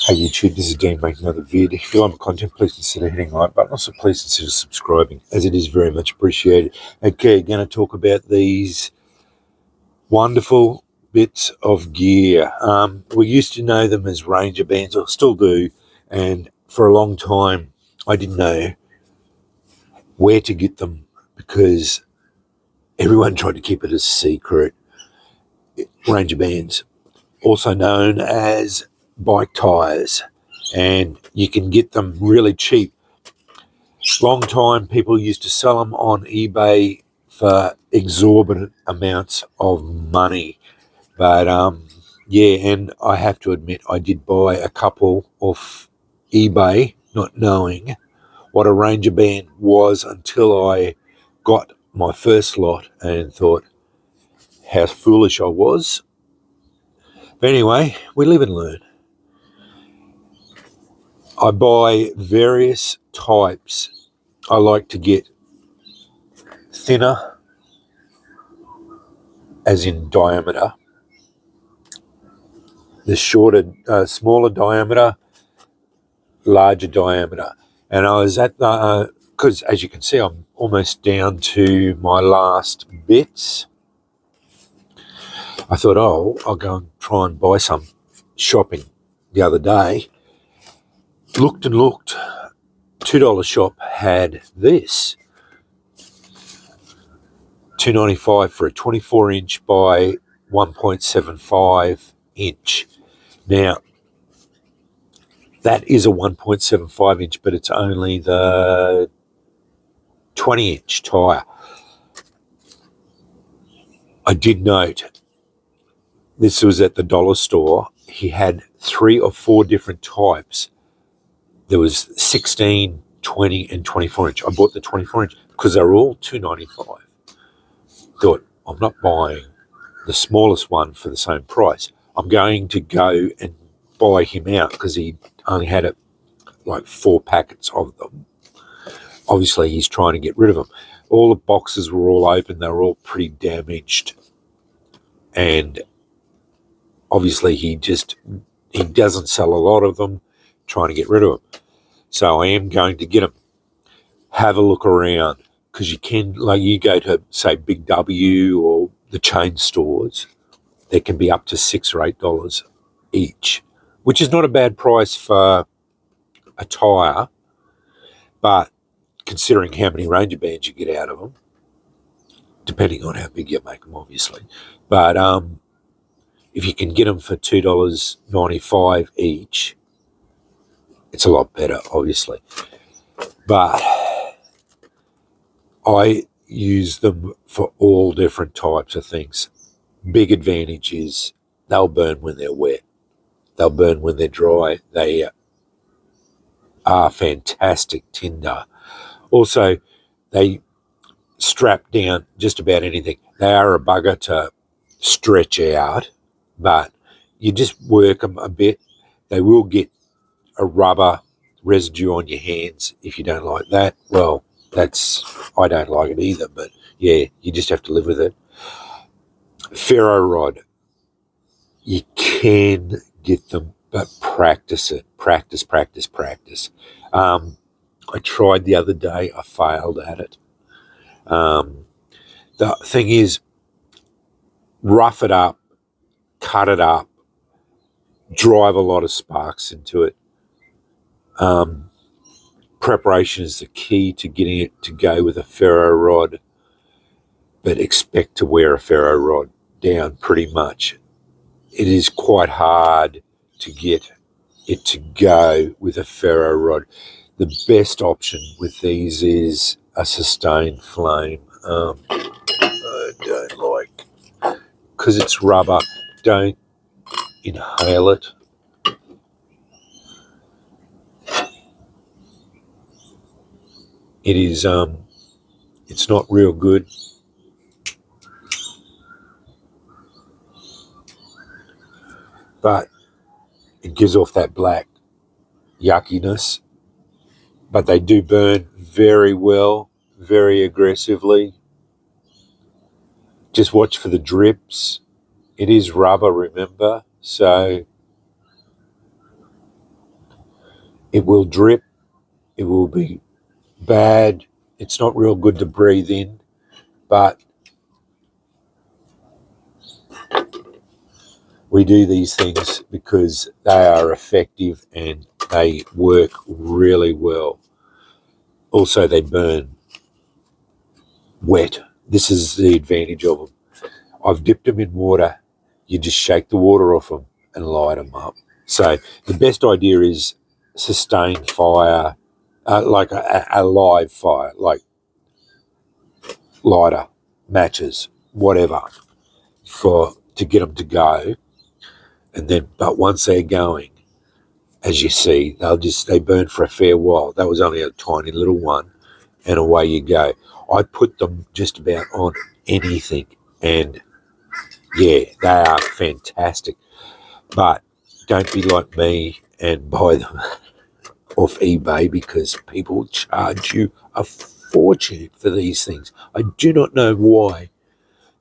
Hey YouTube, this is Dean making another vid. If you like my content, please consider hitting the like button. Also, please consider subscribing, as it is very much appreciated. Okay, going to talk about these wonderful bits of gear. We used to know them as Ranger bands, or still do, and for a long time I didn't know where to get them because everyone tried to keep it a secret. Ranger bands, also known as bike tires, and you can get them really cheap. Long time people used to sell them on eBay for exorbitant amounts of money, but yeah, and I have to admit I did buy a couple off eBay, not knowing what a Ranger band was until I got my first lot and thought how foolish I was. But anyway, we live and learn. I buy various types. I like to get thinner, as in diameter, the shorter, smaller diameter, larger diameter. And I was at the, because as you can see, I'm almost down to my last bits. I thought, oh, I'll go and try and buy some shopping the other day. Looked and looked. $2 shop had this. $2.95 for a 24-inch by 1.75 inch. Now, that is a 1.75 inch, but it's only the 20-inch tyre. I did note this was at the dollar store. He had 3 or 4 different types. There was 16, 20, and 24 inch. I bought the 24 inch because they were all $2.95. Thought, I'm not buying the smallest one for the same price. I'm going to go and buy him out because he only had like 4 packets of them. Obviously, he's trying to get rid of them. All the boxes were all open. They were all pretty damaged. And obviously, he doesn't sell a lot of them, trying to get rid of them. So I am going to get them. Have a look around, because you can, like, you go to, say, Big W or the chain stores, there can be up to $6 or $8 each, which is not a bad price for a tyre, but considering how many Ranger bands you get out of them, depending on how big you make them, obviously. But if you can get them for $2.95 each, it's a lot better, obviously. But I use them for all different types of things. Big advantage is they'll burn when they're wet. They'll burn when they're dry. They are fantastic tinder. Also, they strap down just about anything. They are a bugger to stretch out, but you just work them a bit. They will get a rubber residue on your hands. If you don't like that, well, I don't like it either, but yeah, you just have to live with it. Ferro rod, you can get them, but practice it. Practice. I tried the other day. I failed at it. The thing is, rough it up, cut it up, drive a lot of sparks into it. Preparation is the key to getting it to go with a ferro rod, but expect to wear a ferro rod down pretty much. It is quite hard to get it to go with a ferro rod. The best option with these is a sustained flame. I don't like, because it's rubber, don't inhale it. It is, it's not real good. But it gives off that black yuckiness. But they do burn very well, very aggressively. Just watch for the drips. It is rubber, remember, so It will drip. It will be bad. It's not real good to breathe in, but we do these things because they are effective and they work really well. Also, they burn wet. This is the advantage of them. I've dipped them in water. You just shake the water off them and light them up. So the best idea is sustained fire, like a live fire, like lighter, matches, whatever, to get them to go. And then, but once they're going, as you see, they burn for a fair while. That was only a tiny little one, and away you go. I put them just about on anything, and yeah, they are fantastic. But don't be like me and buy them off eBay, because people charge you a fortune for these things. I do not know why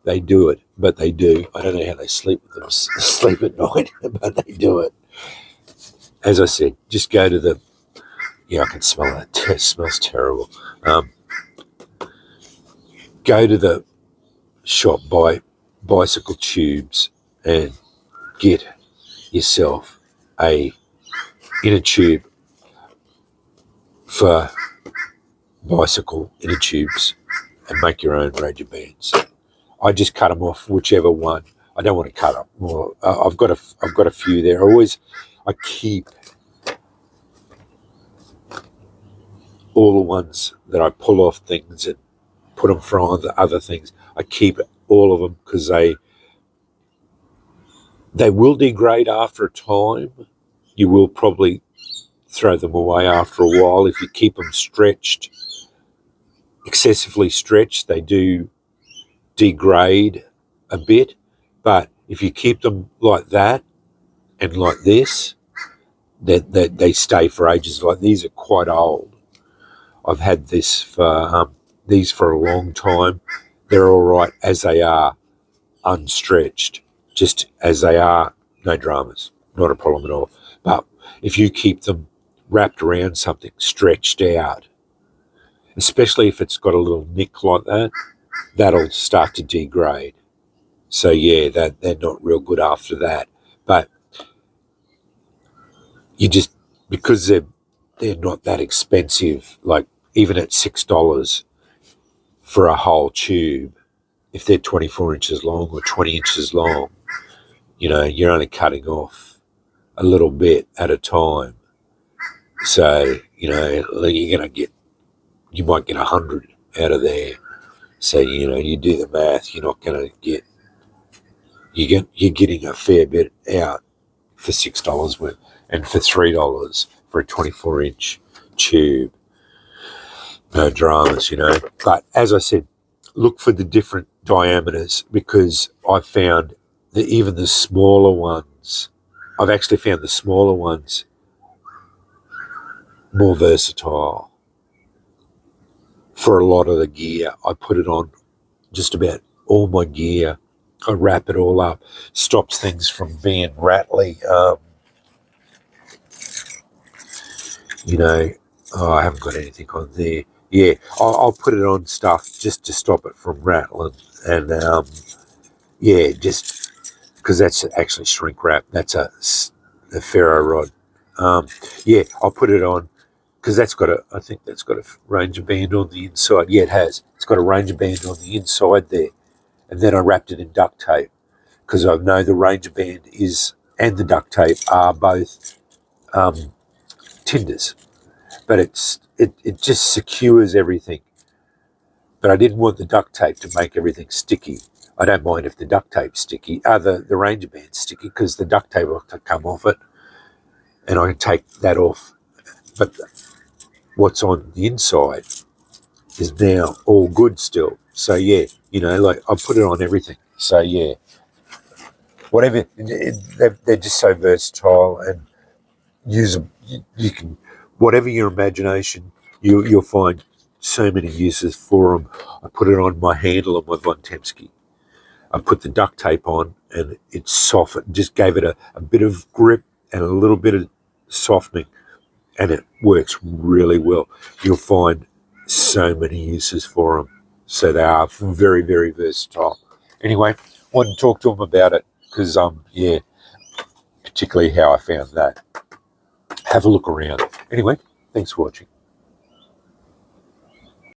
they do it, but they do. I don't know how they sleep with them, sleep at night, but they do it. As I said, just go to the, I can smell it. It smells terrible. Go to the shop, buy bicycle tubes, and get yourself a inner tube for bicycle inner tubes, and make your own Ranger bands. I just cut them off, whichever one. I don't want to cut up more. I've got a few there. I keep all the ones that I pull off things and put them for other things. I keep all of them because they will degrade after a time. You will probably throw them away after a while if you keep them stretched, excessively stretched. They do degrade a bit, but if you keep them like that and like this, they stay for ages. Like these are quite old. I've had these for a long time. They're all right as they are, unstretched, just as they are, no dramas, not a problem at all. But if you keep them wrapped around something, stretched out, especially if it's got a little nick like that, that'll start to degrade. So yeah, they're not real good after that. But you just, because they're not that expensive, like even at $6 for a whole tube, if they're 24 inches long or 20 inches long, you're only cutting off a little bit at a time. So, you might get 100 out of there. So, you do the math, you're not going to get, you're getting a fair bit out for $6 worth, and for $3 for a 24-inch tube. No dramas, But as I said, look for the different diameters, because I found that even the smaller ones, I've actually found the smaller ones more versatile. For a lot of the gear, I put it on just about all my gear. I wrap it all up, stops things from being rattly. I haven't got anything on there. Yeah, I'll put it on stuff just to stop it from rattling. And just because that's actually shrink wrap. That's a ferro rod. I'll put it on because I think that's got a Ranger band on the inside. Yeah, it has. It's got a Ranger band on the inside there. And then I wrapped it in duct tape because I know the Ranger band and the duct tape are both tinders. But it just secures everything. But I didn't want the duct tape to make everything sticky. I don't mind if the duct tape's sticky. The Ranger band's sticky because the duct tape will come off it, and I can take that off. But what's on the inside is now all good still. So yeah, I put it on everything. So yeah, whatever. They're just so versatile and usable. You can, whatever your imagination, you'll find so many uses for them. I put it on my handle of my Von Temsky. I put the duct tape on and it softened, just gave it a bit of grip and a little bit of softening. and it works really well. You'll find so many uses for them. So they are very, very versatile. Anyway, wanted to talk to them about it because, yeah, particularly how I found that. Have a look around. Anyway, thanks for watching.